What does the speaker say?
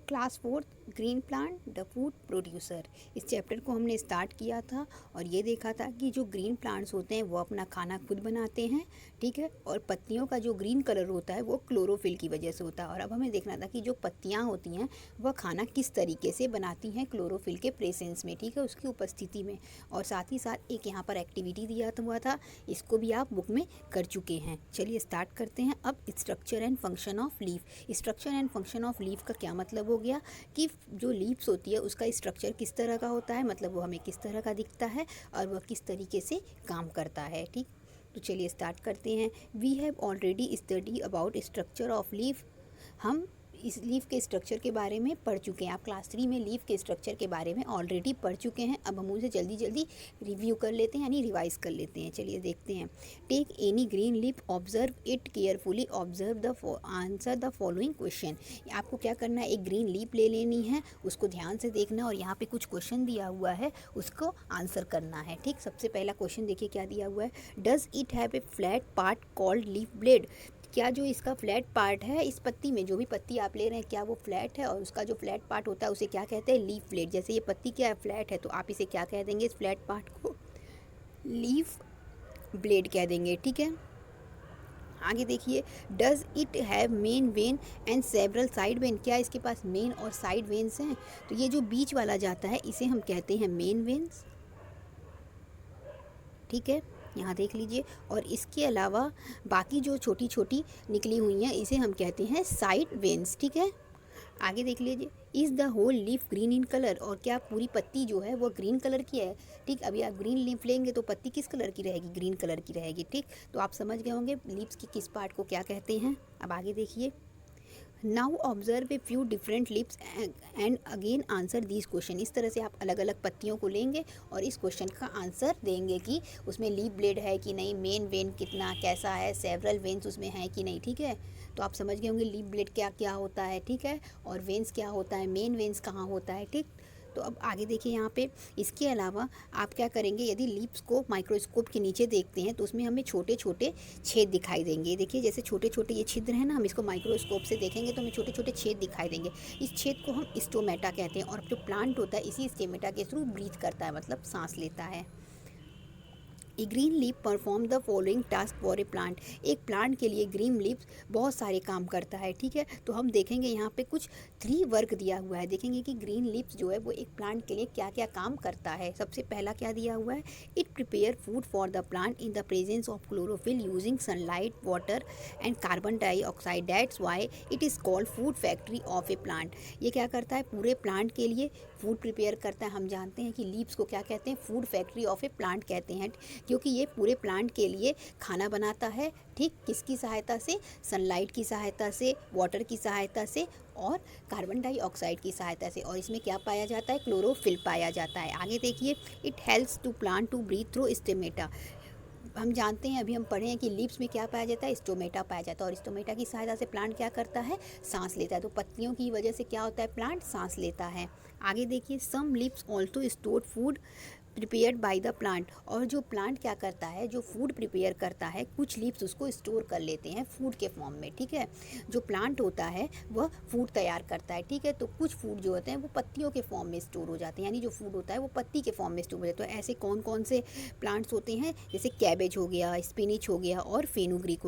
Class fourth green plant the food producer. इस chapter को हमने स्टार्ट किया था और ये देखा था कि जो ग्रीन प्लांट्स होते हैं वो अपना खाना खुद बनाते हैं, ठीक है। और पत्तियों का जो ग्रीन कलर होता है वो क्लोरोफिल की वजह से होता है। और अब हमें देखना था कि जो पत्तियाँ होती हैं वह खाना किस तरीके से बनाती हैं क्लोरोफिल के प्रेजेंस में, ठीक है, उसकी उपस्थिति में। और साथ ही साथ एक यहाँ पर एक्टिविटी दिया हुआ था, इसको भी आप बुक में कर चुके हैं। चलिए स्टार्ट करते हैं। अब structure and function of leaf. Structure and function of leaf का क्या मतलब हो गया कि जो लीव्स होती है उसका स्ट्रक्चर किस तरह का होता है, मतलब वो हमें किस तरह का दिखता है और वह किस तरीके से काम करता है, ठीक। तो चलिए स्टार्ट करते हैं। We have already study about structure of leaf. हम इस लीफ के स्ट्रक्चर के बारे में पढ़ चुके हैं। आप क्लास 3 में लीफ के स्ट्रक्चर के बारे में ऑलरेडी पढ़ चुके हैं। अब हम उसे जल्दी जल्दी रिव्यू कर लेते हैं, यानी रिवाइज कर लेते हैं। चलिए देखते हैं। Take any green leaf, observe it carefully, observe the answer the following question. आपको क्या करना है, एक ग्रीन लीफ ले लेनी है, उसको ध्यान से देखना है और यहाँ पे कुछ क्वेश्चन दिया हुआ है, उसको आंसर करना है, ठीक। सबसे पहला क्वेश्चन देखिए क्या दिया हुआ है। Does it have a flat part called leaf blade. क्या जो इसका फ्लैट पार्ट है इस पत्ती में, जो भी पत्ती आप ले रहे हैं, क्या वो फ्लैट है और उसका जो फ्लैट पार्ट होता है उसे क्या कहते हैं, लीफ ब्लेड। जैसे ये पत्ती क्या है, फ्लैट है, तो आप इसे क्या कह देंगे, इस फ्लैट पार्ट को लीफ ब्लेड कह देंगे, ठीक है। आगे देखिए, does it have main vein and several side when. क्या इसके पास मेन और साइड वेन्स हैं, तो ये जो बीच वाला जाता है इसे हम कहते हैं मेन वेन्स, ठीक है, यहाँ देख लीजिए। और इसके अलावा बाकी जो छोटी छोटी निकली हुई हैं इसे हम कहते हैं साइड वेन्स, ठीक है। आगे देख लीजिए, is the whole leaf green in colour. और क्या पूरी पत्ती जो है वो ग्रीन कलर की है, ठीक। अभी आप ग्रीन लीफ लेंगे तो पत्ती किस कलर की रहेगी, ग्रीन कलर की रहेगी, ठीक। तो आप समझ गए होंगे लीव्स की किस पार्ट को क्या कहते हैं। अब आगे देखिए, now observe a few different lips and again answer this question. इस तरह से आप अलग अलग पत्तियों को लेंगे और इस क्वेश्चन का आंसर देंगे कि उसमें लीफ ब्लेड है कि नहीं, मेन वेन कितना कैसा है, सेवरल वेन्स उसमें हैं कि नहीं, ठीक है। तो आप समझ गए होंगे लीफ ब्लेड क्या क्या होता है, ठीक है, और वेन्स क्या होता है, मेन वेन्स कहाँ होता है, ठीक। तो अब आगे देखिए यहाँ पे, इसके अलावा आप क्या करेंगे, यदि लीप्स को माइक्रोस्कोप के नीचे देखते हैं तो उसमें हमें छोटे छोटे छेद दिखाई देंगे। देखिए जैसे छोटे छोटे ये छिद्र हैं ना, हम इसको माइक्रोस्कोप से देखेंगे तो हमें छोटे छोटे छेद दिखाई देंगे। इस छेद को हम स्टोमेटा कहते हैं। और जो प्लांट होता है इसी स्टोमेटा के थ्रू ब्रीथ करता है, मतलब सांस लेता है। A green leaf perform the following task for a plant. एक प्लांट के लिए ग्रीन लीफ बहुत सारे काम करता है, ठीक है। तो हम देखेंगे यहाँ पे कुछ 3 वर्क दिया हुआ है। देखेंगे कि ग्रीन लीफ जो है वो एक प्लांट के लिए क्या क्या काम करता है। सबसे पहला क्या दिया हुआ है, it prepare food for the plant in the presence of chlorophyll using sunlight, water and carbon dioxide. That's why it is called food factory of A plant. ये क्या करता है, पूरे प्लांट के लिए फूड प्रिपेयर करता है। हम जानते हैं कि लीव्स को क्या कहते हैं, food factory of A plant कहते हैं, क्योंकि ये पूरे प्लांट के लिए खाना बनाता है, ठीक। किसकी सहायता से, सनलाइट की सहायता से, वाटर की सहायता से और कार्बन डाइऑक्साइड की सहायता से। और इसमें क्या पाया जाता है, क्लोरोफिल पाया जाता है। आगे देखिए, it helps to plant to breathe through stomata. हम जानते हैं, अभी हम पढ़े हैं कि लीव्स में क्या पाया जाता है, स्टोमेटा पाया जाता है। और स्टोमेटा की सहायता से प्लांट क्या करता है, सांस लेता है। तो पत्तियों की वजह से क्या होता है, प्लांट सांस लेता है। आगे देखिए, some leaves also store food prepared by the plant. और जो प्लांट क्या करता है, जो फूड प्रिपेयर करता है, कुछ लीव्स उसको स्टोर कर लेते हैं फूड के फॉर्म में, ठीक है। जो प्लांट होता है वह फूड तैयार करता है, ठीक है। तो कुछ फूड जो होते हैं वो पत्तियों के फॉर्म में स्टोर हो जाते हैं, यानी जो फूड होता है वो पत्ती के फॉर्म में स्टोर हो जाता है। तो ऐसे कौन कौन से प्लांट्स होते हैं, जैसे कैबेज हो गया, स्पिनिच हो गया और फेनुग्रीक